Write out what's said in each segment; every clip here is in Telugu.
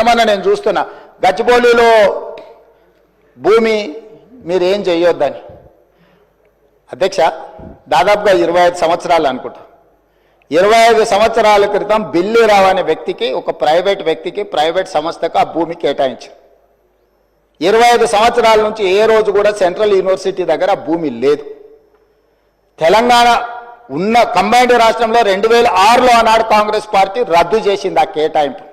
మొన్న నేను చూస్తున్నా గచ్చిబౌలిలో భూమి మీరు ఏం చేయొద్దని. అధ్యక్ష, దాదాపుగా 25 సంవత్సరాలు అనుకుంటా, 25 సంవత్సరాల క్రితం బిల్లీరావు అనే వ్యక్తికి, ఒక ప్రైవేట్ వ్యక్తికి, ప్రైవేట్ సంస్థకు ఆ భూమి కేటాయించారు. 25 సంవత్సరాల నుంచి ఏ రోజు కూడా సెంట్రల్ యూనివర్సిటీ దగ్గర ఆ భూమి లేదు. తెలంగాణ ఉన్న కంబైన్డ్ రాష్ట్రంలో 2006లో ఆనాడు కాంగ్రెస్ పార్టీ రద్దు చేసింది ఆ కేటాయింపు.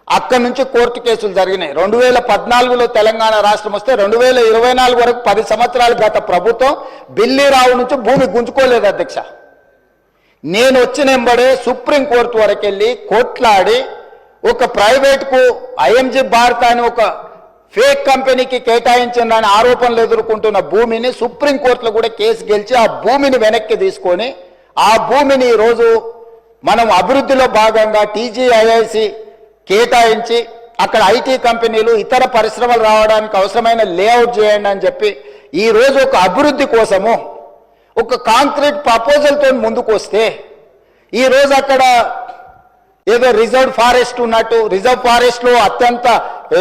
అక్కడి నుంచి కోర్టు కేసులు జరిగినాయి. 2014లో తెలంగాణ రాష్ట్రం వస్తే 2024 వరకు 10 సంవత్సరాలు గత ప్రభుత్వం బిల్లీరావు నుంచి భూమి గుంజుకోలేదు అధ్యక్ష. నేను వచ్చిన వెంబడే సుప్రీంకోర్టు వరకు వెళ్ళి కొట్లాడి ఒక ప్రైవేట్కు ఐఎంజీ భారత్ అని ఒక ఫేక్ కంపెనీకి కేటాయించిందని ఆరోపణలు ఎదుర్కొంటున్న భూమిని సుప్రీంకోర్టులో కూడా కేసు గెలిచి ఆ భూమిని వెనక్కి తీసుకొని ఆ భూమిని ఈరోజు మనం అభివృద్ధిలో భాగంగా టీజీఐఐసి కేటాయించి అక్కడ ఐటీ కంపెనీలు ఇతర పరిశ్రమలు రావడానికి అవసరమైన లేఅవుట్ చేయండి అని చెప్పి ఈరోజు ఒక అభివృద్ధి కోసము ఒక కాంక్రీట్ ప్రపోజల్తో ముందుకు వస్తే ఈరోజు అక్కడ ఏదో రిజర్వ్ ఫారెస్ట్ ఉన్నట్టు, రిజర్వ్ ఫారెస్ట్లో అత్యంత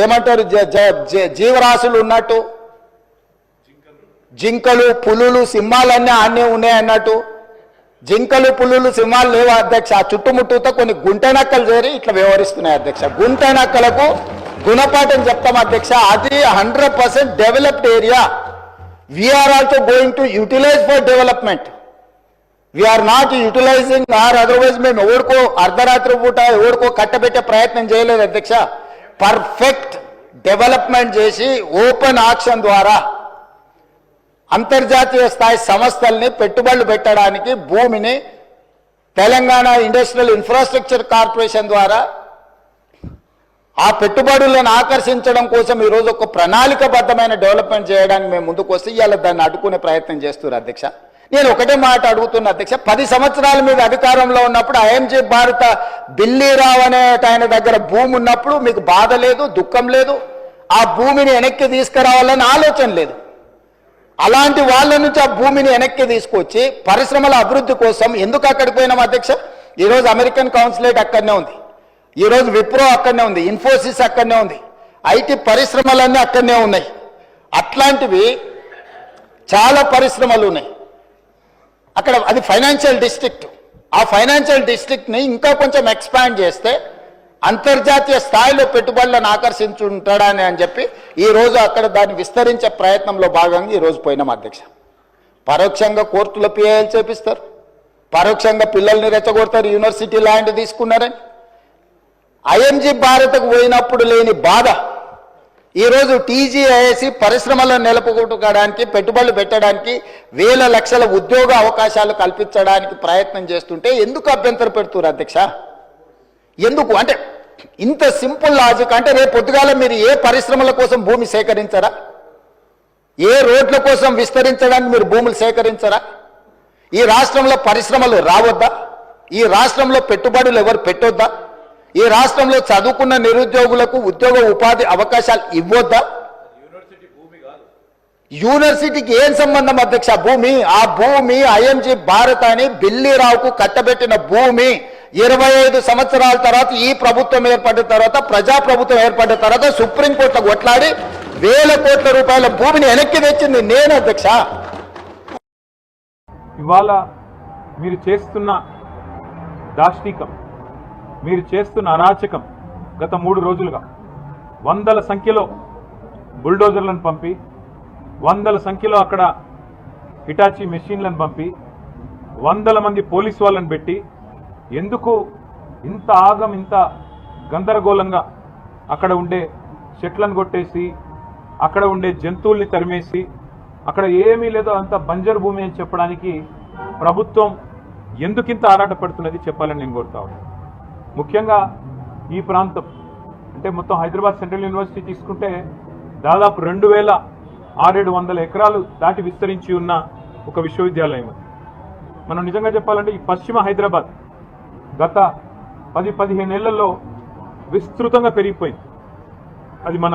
ఏమంటారు జీవరాశులు ఉన్నట్టు, జింకలు పులులు సింహాలన్నీ ఆనే ఉన్నాయి అన్నట్టు, జింకలు పులులు సింహాలు లేవు అధ్యక్ష. ఆ చుట్టుముట్టుతో కొన్ని గుంటనక్కలు చేరి ఇట్లా వ్యవహరిస్తున్నాయి అధ్యక్ష. గుంటనక్కలకు గుణపాఠం చెప్తాం అధ్యక్ష. అది 100% developed area. We're also going to utilise for development. We're not utilising or otherwise మేము ఎవరికో అర్ధరాత్రి పూట ఎవరికో కట్టబెట్టే ప్రయత్నం చేయలేదు అధ్యక్ష. పర్ఫెక్ట్ డెవలప్మెంట్ చేసి ఓపెన్ ఆక్షన్ ద్వారా అంతర్జాతీయ స్థాయి సంస్థల్ని పెట్టుబడులు పెట్టడానికి భూమిని తెలంగాణ ఇండస్ట్రియల్ ఇన్ఫ్రాస్ట్రక్చర్ కార్పొరేషన్ ద్వారా ఆ పెట్టుబడులను ఆకర్షించడం కోసం ఈరోజు ఒక ప్రణాళికబద్ధమైన డెవలప్మెంట్ చేయడానికి మేము ముందుకు వస్తే ఇవాళ దాన్ని అడ్డుకునే ప్రయత్నం చేస్తున్నారు అధ్యక్ష. నేను ఒకటే మాట అడుగుతున్నా అధ్యక్ష, 10 సంవత్సరాల మీద అధికారంలో ఉన్నప్పుడు ఐఎంజీ భారత బిల్లీరావు అనే ఆయన దగ్గర భూమి ఉన్నప్పుడు మీకు బాధ లేదు, దుఃఖం లేదు, ఆ భూమిని వెనక్కి తీసుకురావాలని ఆలోచన లేదు. అలాంటి వాళ్ళ నుంచి ఆ భూమిని వెనక్కి తీసుకొచ్చి పరిశ్రమల అభివృద్ధి కోసం ఎందుకు అక్కడికి పోయినాం అధ్యక్ష? ఈరోజు అమెరికన్ కౌన్సిలేట్ అక్కడనే ఉంది, ఈరోజు విప్రో అక్కడనే ఉంది, ఇన్ఫోసిస్ అక్కడనే ఉంది, ఐటీ పరిశ్రమలన్నీ అక్కడనే ఉన్నాయి. అట్లాంటివి చాలా పరిశ్రమలు ఉన్నాయి అక్కడ. అది ఫైనాన్షియల్ డిస్ట్రిక్ట్. ఆ ఫైనాన్షియల్ డిస్ట్రిక్ట్ని ఇంకా కొంచెం ఎక్స్పాండ్ చేస్తే అంతర్జాతీయ స్థాయిలో పెట్టుబడులను ఆకర్షించుంటాడని అని చెప్పి ఈరోజు అక్కడ దాన్ని విస్తరించే ప్రయత్నంలో భాగంగా ఈరోజు పోయినాం అధ్యక్ష. పరోక్షంగా కోర్టులో పిఐఎల్ చేపిస్తారు, పరోక్షంగా పిల్లల్ని రెచ్చగొడతారు, యూనివర్సిటీ ల్యాండ్ తీసుకున్నారని. ఐఎంజీ భారత్కు పోయినప్పుడు లేని బాధ ఈరోజు టీజీఐఐసి పరిశ్రమలను నెలకొల్పడానికి, పెట్టుబడులు పెట్టడానికి, వేల లక్షల ఉద్యోగ అవకాశాలు కల్పించడానికి ప్రయత్నం చేస్తుంటే ఎందుకు అభ్యంతరం పెడుతున్నారు అధ్యక్ష? ఎందుకు అంటే ఇంత సింపుల్ లాజిక్. అంటే రేపు పొద్దుగాల మీరు ఏ పరిశ్రమల కోసం భూమి సేకరించరా? ఏ రోడ్ల కోసం విస్తరించడానికి మీరు భూములు సేకరించరా? ఈ రాష్ట్రంలో పరిశ్రమలు రావద్దా? ఈ రాష్ట్రంలో పెట్టుబడులు ఎవరు పెట్టొద్దా? ఈ రాష్ట్రంలో చదువుకున్న నిరుద్యోగులకు ఉద్యోగ ఉపాధి అవకాశాలు ఇవ్వొద్దా? యూనివర్సిటీకి ఏం సంబంధం అధ్యక్ష భూమి? ఆ భూమి ఐఎంజీ భారత్ అని బిల్లీరావుకు కట్టబెట్టిన భూమి 25 సంవత్సరాల తర్వాత ఈ ప్రభుత్వం ఏర్పడిన తర్వాత, ప్రజాప్రభుత్వం ఏర్పడిన తర్వాత సుప్రీంకోర్టులో కొట్లాడి వేల కోట్ల రూపాయల భూమిని వెనక్కి తెచ్చింది నేను అధ్యక్ష. ఇవాళ మీరు చేస్తున్న దాష్టికం, మీరు చేస్తున్న అరాచకం గత 3 రోజులుగా వందల సంఖ్యలో బుల్డోజర్లను పంపి, వందల సంఖ్యలో అక్కడ హిటాచీ మెషిన్లను పంపి, వందల మంది పోలీసు వాళ్ళని పెట్టి ఎందుకు ఇంత ఆగం, ఇంత గందరగోళంగా అక్కడ ఉండే చెట్లను కొట్టేసి, అక్కడ ఉండే జంతువుల్ని తరిమేసి, అక్కడ ఏమీ లేదో అంత బంజరు భూమి అని చెప్పడానికి ప్రభుత్వం ఎందుకింత ఆరాటపడుతున్నది చెప్పాలని నేను కోరుతా ఉన్నాను. ముఖ్యంగా ఈ ప్రాంతం అంటే మొత్తం హైదరాబాద్ సెంట్రల్ యూనివర్సిటీ తీసుకుంటే దాదాపు 2600 ఎకరాలు దాటి విస్తరించి ఉన్న ఒక విశ్వవిద్యాలయం. మనం నిజంగా చెప్పాలంటే ఈ పశ్చిమ హైదరాబాద్ గత 10-15 ఏళ్లలో విస్తృతంగా పెరిగిపోయింది. అది మన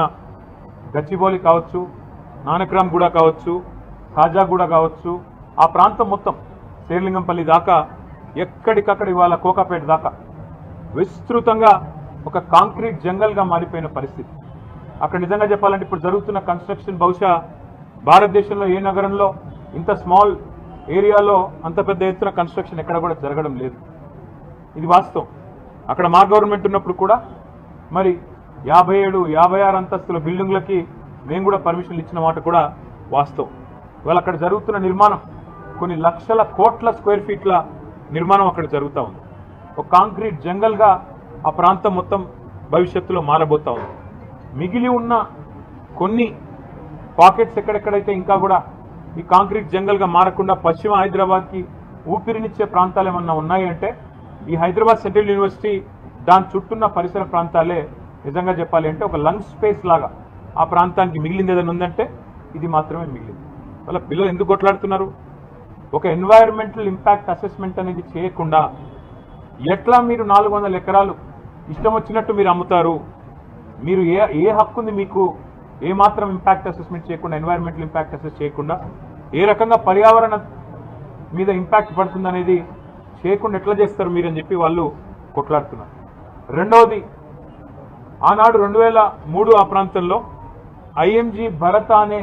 గచ్చిబౌలి కావచ్చు, నానక్రామ్గూడ కావచ్చు, ఖాజాగూడ కావచ్చు, ఆ ప్రాంతం మొత్తం శేర్లింగంపల్లి దాకా, ఎక్కడికక్కడ ఇవాళ కోకాపేట దాకా విస్తృతంగా ఒక కాంక్రీట్ జంగల్గా మారిపోయిన పరిస్థితి. అక్కడ నిజంగా చెప్పాలంటే ఇప్పుడు జరుగుతున్న కన్స్ట్రక్షన్ బహుశా భారతదేశంలో ఏ నగరంలో ఇంత స్మాల్ ఏరియాలో అంత పెద్ద ఎత్తున కన్స్ట్రక్షన్ ఎక్కడ కూడా జరగడం లేదు. ఇది వాస్తవం. అక్కడ మా గవర్నమెంట్ ఉన్నప్పుడు కూడా మరి 57, 56 అంతస్తుల బిల్డింగ్లకి మేము కూడా పర్మిషన్లు ఇచ్చిన మాట కూడా వాస్తవం. ఇవాళ అక్కడ జరుగుతున్న నిర్మాణం కొన్ని లక్షల కోట్ల స్క్వేర్ ఫీట్ల నిర్మాణం అక్కడ జరుగుతూ ఉంది. ఒక కాంక్రీట్ జంగల్గా ఆ ప్రాంతం మొత్తం భవిష్యత్తులో మారబోతా ఉంది. మిగిలి ఉన్న కొన్ని పాకెట్స్ ఎక్కడెక్కడైతే ఇంకా కూడా ఈ కాంక్రీట్ జంగల్గా మారకుండా పశ్చిమ హైదరాబాద్కి ఊపిరినిచ్చే ప్రాంతాలు ఏమన్నా ఉన్నాయి అంటే ఈ హైదరాబాద్ సెంట్రల్ యూనివర్సిటీ దాని చుట్టూన్న పరిసర ప్రాంతాలే నిజంగా చెప్పాలి అంటే ఒక లంగ్ స్పేస్ లాగా ఆ ప్రాంతానికి మిగిలింది ఏదైనా ఉందంటే ఇది మాత్రమే మిగిలింది. వాళ్ళ పిల్లలు ఎందుకు కొట్లాడుతున్నారు? ఒక ఎన్వైరన్మెంటల్ ఇంపాక్ట్ అసెస్మెంట్ అనేది చేయకుండా ఎట్లా మీరు 400 ఎకరాలు ఇష్టం వచ్చినట్టు మీరు అమ్ముతారు? మీరు ఏ హక్కు ఉంది మీకు? ఏ మాత్రం ఇంపాక్ట్ అసెస్మెంట్ చేయకుండా, ఎన్వైరన్మెంటల్ ఇంపాక్ట్ అసెస్ చేయకుండా ఏ రకంగా పర్యావరణ మీద ఇంపాక్ట్ పడుతుందనేది చేయకుండా ఎట్లా చేస్తారు మీరు అని చెప్పి వాళ్ళు కొట్లాడుతున్నారు. రెండవది, ఆనాడు 2003 ఆ ప్రాంతంలో ఐఎంజీ భరత అనే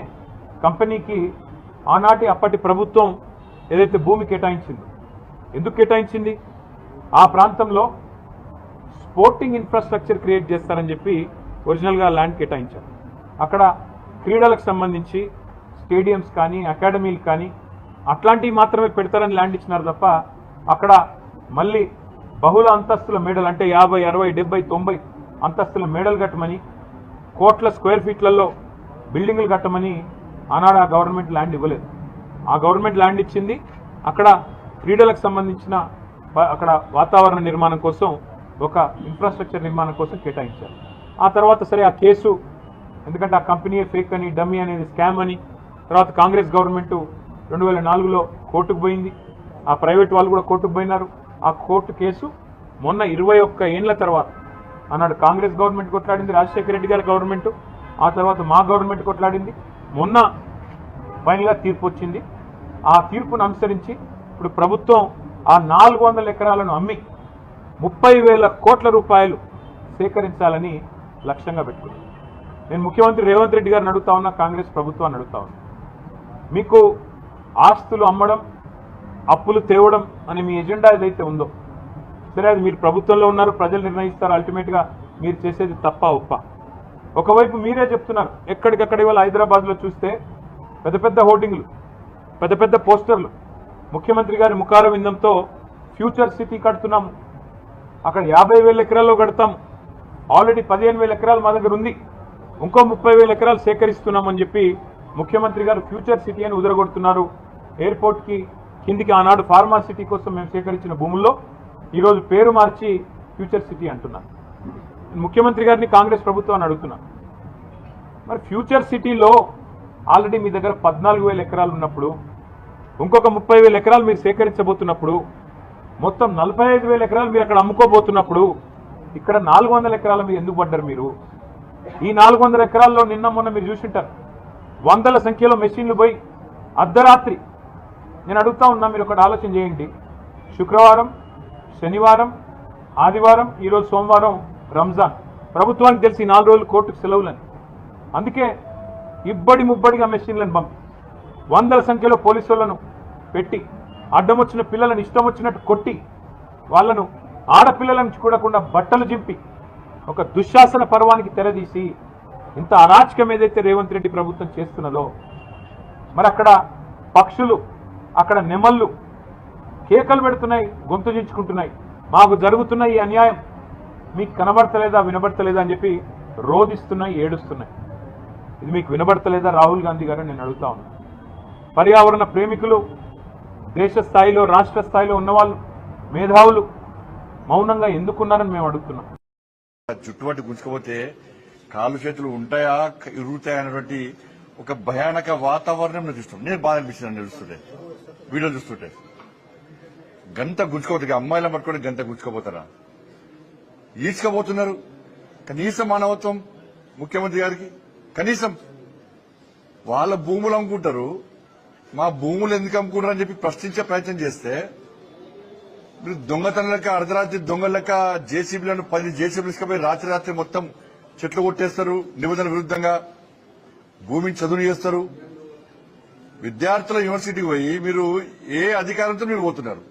కంపెనీకి ఆనాటి అప్పటి ప్రభుత్వం ఏదైతే భూమి కేటాయించిందో, ఎందుకు కేటాయించింది? ఆ ప్రాంతంలో స్పోర్టింగ్ ఇన్ఫ్రాస్ట్రక్చర్ క్రియేట్ చేస్తారని చెప్పి ఒరిజినల్గా ల్యాండ్ కేటాయించారు. అక్కడ క్రీడలకు సంబంధించి స్టేడియంస్ కానీ అకాడమీలు కానీ అట్లాంటివి మాత్రమే పెడతారని ల్యాండ్ ఇచ్చినారు తప్ప అక్కడ మళ్ళీ బహుళ అంతస్తుల మేడలు అంటే 50, 60, 70, 90 అంతస్తుల మేడలు కట్టమని, కోట్ల స్క్వేర్ ఫీట్లలో బిల్డింగులు కట్టమని ఆనాడు ఆ గవర్నమెంట్ ల్యాండ్ ఇవ్వలేదు. ఆ గవర్నమెంట్ ల్యాండ్ ఇచ్చింది అక్కడ క్రీడలకు సంబంధించిన అక్కడ వాతావరణ నిర్మాణం కోసం, ఒక ఇన్ఫ్రాస్ట్రక్చర్ నిర్మాణం కోసం కేటాయించారు. ఆ తర్వాత సరే ఆ కేసు, ఎందుకంటే ఆ కంపెనీ ఫేక్ అని, డమ్మీ అనేది స్కామ్ అని, తర్వాత కాంగ్రెస్ గవర్నమెంట్ 2004లో కోర్టుకు పోయింది. ఆ ప్రైవేట్ వాళ్ళు కూడా కోర్టుకు పోయినారు. ఆ కోర్టు కేసు మొన్న 21 ఏళ్ల తర్వాత అన్నాడు కాంగ్రెస్ గవర్నమెంట్ కొట్లాడింది, రాజశేఖర రెడ్డి గారి గవర్నమెంట్, ఆ తర్వాత మా గవర్నమెంట్ కొట్లాడింది. మొన్న ఫైనల్గా తీర్పు వచ్చింది. ఆ తీర్పును అనుసరించి ఇప్పుడు ప్రభుత్వం ఆ 400 ఎకరాలను అమ్మి 30,000 కోట్ల రూపాయలు సేకరించాలని లక్ష్యంగా పెట్టుకుంది. నేను ముఖ్యమంత్రి రేవంత్ రెడ్డి గారిని అడుగుతా ఉన్నా, కాంగ్రెస్ ప్రభుత్వాన్ని అడుగుతా ఉన్నా, మీకు ఆస్తులు అమ్మడం, అప్పులు తేవడం అనే మీ ఎజెండా ఏదైతే ఉందో, సరే అది మీరు ప్రభుత్వంలో ఉన్నారు, ప్రజలు నిర్ణయిస్తారు, అల్టిమేట్గా మీరు చేసేది తప్ప ఒప్ప. ఒకవైపు మీరే చెప్తున్నారు, ఎక్కడికక్కడ ఇవాళ హైదరాబాద్లో చూస్తే పెద్ద పెద్ద హోర్డింగ్లు, పెద్ద పెద్ద పోస్టర్లు, ముఖ్యమంత్రి గారి ముఖార విందంతో ఫ్యూచర్ సిటీ కడుతున్నాము, అక్కడ 50,000 ఎకరాల్లో కడతాము, ఆల్రెడీ 15,000 ఎకరాలు మా దగ్గర ఉంది, ఇంకో 30,000 ఎకరాలు సేకరిస్తున్నామని చెప్పి ముఖ్యమంత్రి గారు ఫ్యూచర్ సిటీ అని ఉదరగొడుతున్నారు. ఎయిర్పోర్ట్కి కిందికి ఆనాడు ఫార్మా సిటీ కోసం మేము సేకరించిన భూముల్లో ఈరోజు పేరు మార్చి ఫ్యూచర్ సిటీ అంటున్నారు. ముఖ్యమంత్రి గారిని కాంగ్రెస్ ప్రభుత్వాన్ని అడుగుతున్నా, మరి ఫ్యూచర్ సిటీలో ఆల్రెడీ మీ దగ్గర 14,000 ఎకరాలు ఉన్నప్పుడు, ఇంకొక 30,000 ఎకరాలు మీరు సేకరించబోతున్నప్పుడు, మొత్తం 45,000 ఎకరాలు మీరు అక్కడ అమ్ముకోబోతున్నప్పుడు ఇక్కడ 400 ఎకరాల మీద ఎందుకు పడ్డారు మీరు? ఈ 400 ఎకరాల్లో నిన్న మొన్న మీరు చూసింటారు, వందల సంఖ్యలో మెషిన్లు పోయి అర్ధరాత్రి, నేను అడుగుతా ఉన్నా, మీరు ఒకటి ఆలోచన చేయండి, శుక్రవారం, శనివారం, ఆదివారం, ఈరోజు సోమవారం రంజాన్, ప్రభుత్వానికి తెలిసి 4 రోజులు కోర్టుకు సెలవులని, అందుకే ఇబ్బడి ముబ్బడిగా మెషిన్లను పంపి వందల సంఖ్యలో పోలీసులను పెట్టి అడ్డం వచ్చిన పిల్లలను ఇష్టం వచ్చినట్టు కొట్టి వాళ్లను ఆడపిల్లలను చూడకుండా బట్టలు జింపి ఒక దుశ్శాసన పర్వానికి తెరదీసి ఇంత అరాచకం ఏదైతే రేవంత్ రెడ్డి ప్రభుత్వం చేస్తున్నదో, మరి అక్కడ పక్షులు, అక్కడ నెమళ్ళు కేకలు పెడుతున్నాయి, గొంతు చించుకుంటున్నాయి, మాకు జరుగుతున్న ఈ అన్యాయం మీకు కనబడతలేదా, వినబడతలేదా అని చెప్పి రోధిస్తున్నాయి, ఏడుస్తున్నాయి. ఇది మీకు వినబడతలేదా రాహుల్ గాంధీ గారు? నేను అడుగుతా ఉన్నాను. పర్యావరణ ప్రేమికులు, దేశ స్థాయిలో, రాష్ట్ర స్థాయిలో ఉన్నవాళ్ళు, మేధావులు మౌనంగా ఎందుకున్నారని మేము అడుగుతున్నాం. చుట్టుపట్టి గుంజుకపోతే కాళ్ళు చేతులు ఉంటాయా, ఇరుగుతాయా అనేటువంటి ఒక భయానక వాతావరణం చూస్తాం. నేను బాధ అనిపిస్తుంది చూస్తుంటే, వీడియో చూస్తుంటే. గంట గుంజుకోపోతే అమ్మాయిలను పట్టుకొని గంట గుంజుకోపోతారా? ఈడ్చుకోబోతున్నారు. కనీసం మానవత్వం ముఖ్యమంత్రి గారికి, కనీసం వాళ్ళ భూములు అమ్ముకుంటారు, మా భూములు ఎందుకు అమ్ముకుంటారు అని చెప్పి ప్రశ్నించే ప్రయత్నం చేస్తే మీరు దొంగతనం లెక్క అర్ధరాత్రి దొంగల లెక్క జేసీబీలను 10 జేసీబీలు తీసుకుపోయి రాత్రి మొత్తం చెట్లు కొట్టేస్తారు, నిబంధనల విరుద్ధంగా భూమిని చదువు చేస్తారు. విద్యార్థుల యూనివర్సిటీకి పోయి మీరు ఏ అధికారంతో మీరు పోతున్నారు?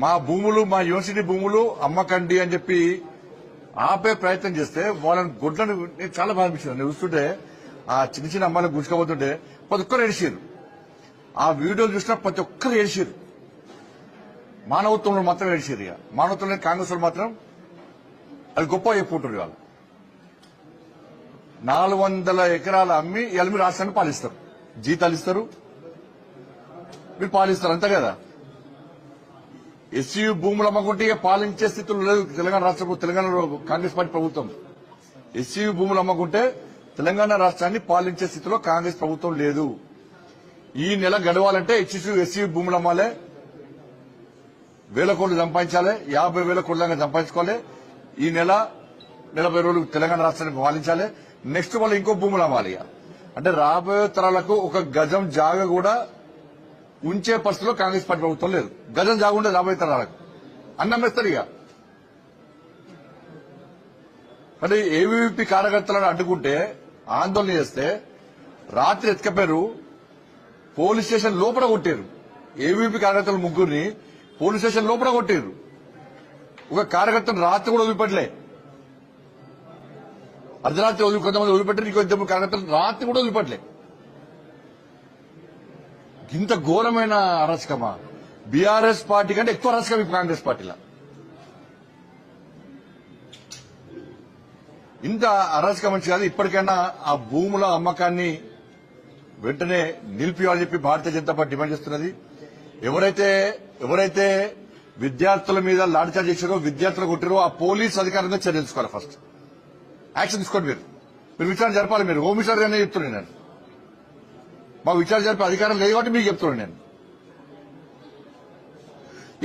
మా భూములు, మా యూనివర్సిటీ భూములు అమ్మకండి అని చెప్పి ఆపే ప్రయత్నం చేస్తే వాళ్ళని గొడ్లను నేను చాలా బాధ అనిపించింది. నేను చూస్తుంటే ఆ చిన్న చిన్న అమ్మాయిలకు గుంజుకోబోతుంటే ప్రతి ఒక్కరు ఏడిచారు. ఆ వీడియోలు చూసినా ప్రతి ఒక్కరు ఏడిచారు. మానవత్వంలో మాత్రం ఏడిచారు. ఇక మానవత్వంలో కాంగ్రెస్ వాళ్ళు మాత్రం అది గొప్ప చెప్పుకుంటారు. వాళ్ళు 400 ఎకరాలు అమ్మి ఇవాళ మీరు రాష్ట్రాన్ని పాలిస్తారు, జీతాలు ఇస్తారు, మీరు పాలిస్తారు, అంతే కదా. ఎస్సీ భూములు అమ్మకుంటే ఇక పాలించే స్థితిలో లేదు తెలంగాణ రాష్ట్ర తెలంగాణలో కాంగ్రెస్ పార్టీ ప్రభుత్వం. ఎస్సీ భూములు అమ్మకుంటే తెలంగాణ రాష్ట్రాన్ని పాలించే స్థితిలో కాంగ్రెస్ ప్రభుత్వం లేదు. ఈ నెల గడవాలంటే ఎస్సీ భూములు అమ్మాలే, 1000 కోట్లు సంపాదించాలి, 50,000 కోట్ల దాకా సంపాదించుకోవాలి. ఈ నెల 40 రోజులు తెలంగాణ రాష్ట్రాన్ని పాలించాలి. నెక్స్ట్ వాళ్ళు ఇంకో భూములు అమ్మాలి. అంటే రాబోయే తరాలకు ఒక గజం జాగ కూడా ఉంచే పరిస్థితిలో కాంగ్రెస్ పార్టీ ప్రభుత్వం లేదు. గజం జాగ ఉండే రాబోయే తరాలకు అన్నమేస్తారు. ఇక అంటే ఏవీవీపీ కార్యకర్తలను అడ్డుకుంటే ఆందోళన చేస్తే రాత్రి ఎత్తుకపోయారు, పోలీస్ స్టేషన్ లోపల కొట్టారు. ఏవీపీ కార్యకర్తలు 3 పోలీస్ స్టేషన్ లోపల కొట్టారు. ఒక కార్యకర్తను రాత్రి కూడా వదిలిపెట్టలే. అర్ధరాత్రి కొంతమంది వదిలిపెట్టారు, ఇంకో 2 కార్యకర్తలు రాత్రి కూడా వదిలిపెట్టలే. ఇంత ఘోరమైన అరాచకమా? బీఆర్ఎస్ పార్టీ కంటే ఎక్కువ అరాచకం ఇప్పుడు కాంగ్రెస్ పార్టీలో. ఇంత అరాచకం మంచి కాదు. ఇప్పటికైనా ఆ భూముల అమ్మకాన్ని వెంటనే నిలిపియాలని చెప్పి భారతీయ జనతా పార్టీ డిమాండ్ చేస్తున్నది. ఎవరైతే విద్యార్థుల మీద లాఠీచార్జ్ చేశారో, విద్యార్థులు కొట్టారో ఆ పోలీస్ అధికారులతో చర్య తీసుకోవాలి. ఫస్ట్ యాక్షన్ తీసుకోండి. మీరు విచారణ జరపాలి. మీరు హోమ్ మినిస్టర్ గానే చెప్తున్నాను నేను. మాకు విచారణ జరిపే అధికారం లేదు కాబట్టి మీకు చెప్తున్నాను నేను.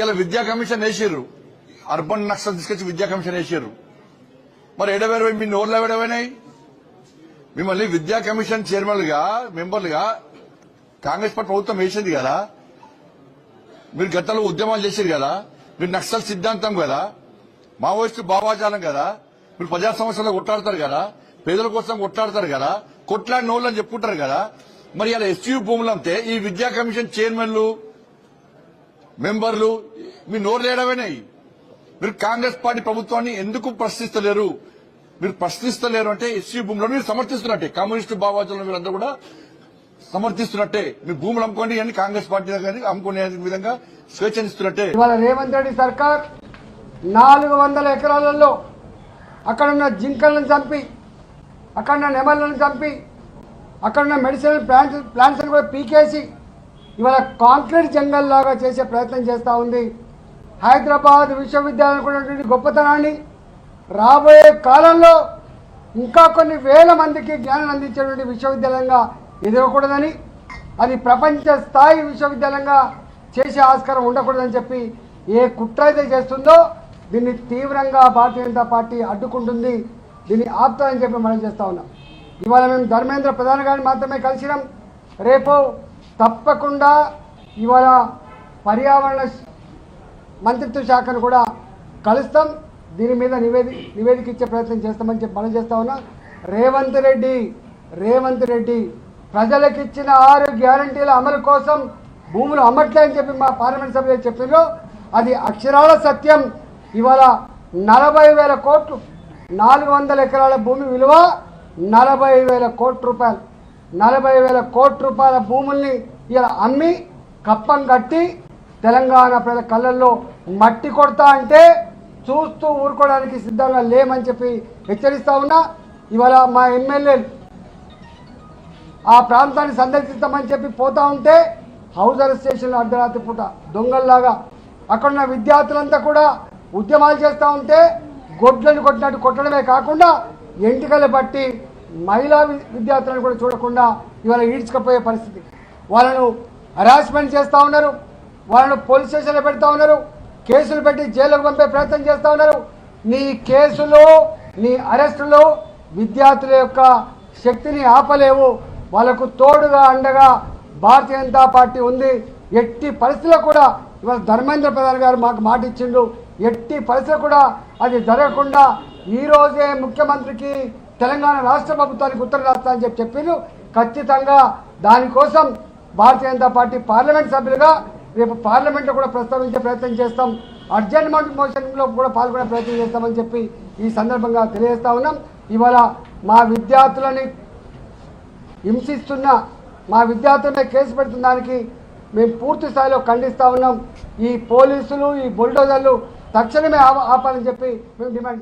ఇలా విద్యా కమిషన్ వేసారు, అర్బన్ నక్సల్ తీసుకొచ్చి విద్యా కమిషన్ వేసారు. మరి ఎడవేరు మీ నోర్లు ఎడవైనాయి? మిమ్మల్ని విద్యా కమిషన్ చైర్మన్లుగా, మెంబర్లుగా కాంగ్రెస్ పార్టీ ప్రభుత్వం వేసింది కదా. మీరు గతంలో ఉద్యమాలు చేశారు కదా. మీరు నక్సల్ సిద్ధాంతం కదా, మావోయిస్టు భావాజాలం కదా. మీరు ప్రజా సమస్యల్లో కొట్లాడతారు కదా, పేదల కోసం కొట్లాడతారు కదా, కొట్లాడిన వాళ్ళు అని చెప్పుకుంటారు కదా. మరి ఇలా ఎస్యూ భూములు అంతే ఈ విద్యా కమిషన్ చైర్మన్లు, మెంబర్లు మీ నోరు లేడమైనాయి. మీరు కాంగ్రెస్ పార్టీ ప్రభుత్వాన్ని ఎందుకు ప్రశ్నిస్తలేరు? మీరు ప్రశ్నిస్తలేరు అంటే ఎస్సీ భూములను మీరు సమర్థిస్తున్నట్టే. కమ్యూనిస్టు భావాజాలను మీరందరూ కూడా సమర్థిస్తున్నట్టే. మీ భూములు అమ్ముకోండి అని కాంగ్రెస్ పార్టీ అమ్ముకునే విధంగా స్వేచ్ఛనిస్తున్నట్టే. ఇవాళ రేవంత్ రెడ్డి సర్కార్ 400 ఎకరాలలో అక్కడున్న జింకలను చంపి, అక్కడున్న నెమళ్లను చంపి, అక్కడున్న మెడిసినల్ ప్లాంట్స్ కూడా పీకేసి ఇవాళ కాంక్రీట్ జంగల్ లాగా చేసే ప్రయత్నం చేస్తూ ఉంది. హైదరాబాద్ విశ్వవిద్యాలయం కూడా గొప్పతనాన్ని రాబోయే కాలంలో ఇంకా కొన్ని వేల మందికి జ్ఞానం అందించేటువంటి విశ్వవిద్యాలయంగా ఎదగకూడదని, అది ప్రపంచ స్థాయి విశ్వవిద్యాలయంగా చేసే ఆస్కారం ఉండకూడదని చెప్పి ఏ కుట్ర అయితే చేస్తుందో దీన్ని తీవ్రంగా భారతీయ జనతా పార్టీ అడ్డుకుంటుంది. దీన్ని ఆపుతామని చెప్పి మనం చేస్తా ఉన్నాం. ఇవాళ మేము ధర్మేంద్ర ప్రధాని గారిని మాత్రమే కలిసినాం. రేపు తప్పకుండా ఇవాళ పర్యావరణ మంత్రిత్వ శాఖను కూడా కలుస్తాం. దీని మీద నివేదిక ఇచ్చే ప్రయత్నం చేస్తామని చెప్పి మనం చేస్తా ఉన్నాం. రేవంత్ రెడ్డి ప్రజలకు ఇచ్చిన 6 గ్యారంటీల అమలు కోసం భూములు అమ్మట్లే అని చెప్పి మా పార్లమెంట్ సభ్యులు చెప్పిండ్రు. అది అక్షరాల సత్యం. ఇవాళ 40,000 కోట్లు, 400 ఎకరాల భూమి విలువ 40,000 కోట్ల రూపాయలు. 40,000 కోట్ల రూపాయల భూముల్ని ఇలా అమ్మి కప్పం కట్టి తెలంగాణ ప్రజల కళ్ళల్లో మట్టి కొడతా అంటే చూస్తూ ఊరుకోవడానికి సిద్ధంగా లేమని చెప్పి హెచ్చరిస్తా ఉన్నా. ఇవాళ మా ఎమ్మెల్యేలు ఆ ప్రాంతాన్ని సందర్శిస్తామని చెప్పి పోతా ఉంటే హౌస్ స్టేషన్లో అర్ధరాత్రి పూట దొంగల్లాగా అక్కడున్న విద్యార్థులంతా కూడా ఉద్యమాలు చేస్తూ ఉంటే గొడ్లను కొట్టినట్టు కొట్టడమే కాకుండా ఎంటికలు పట్టి మహిళా విద్యార్థులను కూడా చూడకుండా ఇవాళ ఈడ్చుకపోయే పరిస్థితి. వాళ్ళను హరాస్మెంట్ చేస్తూ ఉన్నారు, వాళ్ళను పోలీస్ స్టేషన్లో పెడతా ఉన్నారు, కేసులు పెట్టి జైలుకు పంపే ప్రయత్నం చేస్తూ ఉన్నారు. నీ కేసులు, నీ అరెస్టులు విద్యార్థుల యొక్క శక్తిని ఆపలేవు. వాళ్ళకు తోడుగా అండగా భారతీయ జనతా పార్టీ ఉంది. ఎట్టి పరిస్థితుల్లో కూడా ఇవాళ ధర్మేంద్ర ప్రధాన్ గారు మాకు మాట ఇచ్చిండు, ఎట్టి పరిస్థితుల్లో కూడా అది జరగకుండా ఈ రోజే ముఖ్యమంత్రికి తెలంగాణ రాష్ట్ర ప్రభుత్వానికి ఉత్తరం రాస్తా అని చెప్పిండు. ఖచ్చితంగా దానికోసం భారతీయ జనతా పార్టీ పార్లమెంట్ సభ్యులుగా రేపు పార్లమెంట్లో కూడా ప్రస్తావించే ప్రయత్నం చేస్తాం, అర్జెంట్ మోషన్లో కూడా పాల్గొనే ప్రయత్నం చేస్తామని చెప్పి ఈ సందర్భంగా తెలియజేస్తా ఉన్నాం. ఇవాళ మా విద్యార్థులని హింసిస్తున్న మా విద్యార్థులపై కేసు పెడుతున్న దానికి మేము పూర్తి స్థాయిలో ఖండిస్తా ఉన్నాం. ఈ పోలీసులు ఈ బుల్డోజర్లు తక్షణమే ఆపాలని చెప్పి మేము డిమాండ్ చేస్తాం.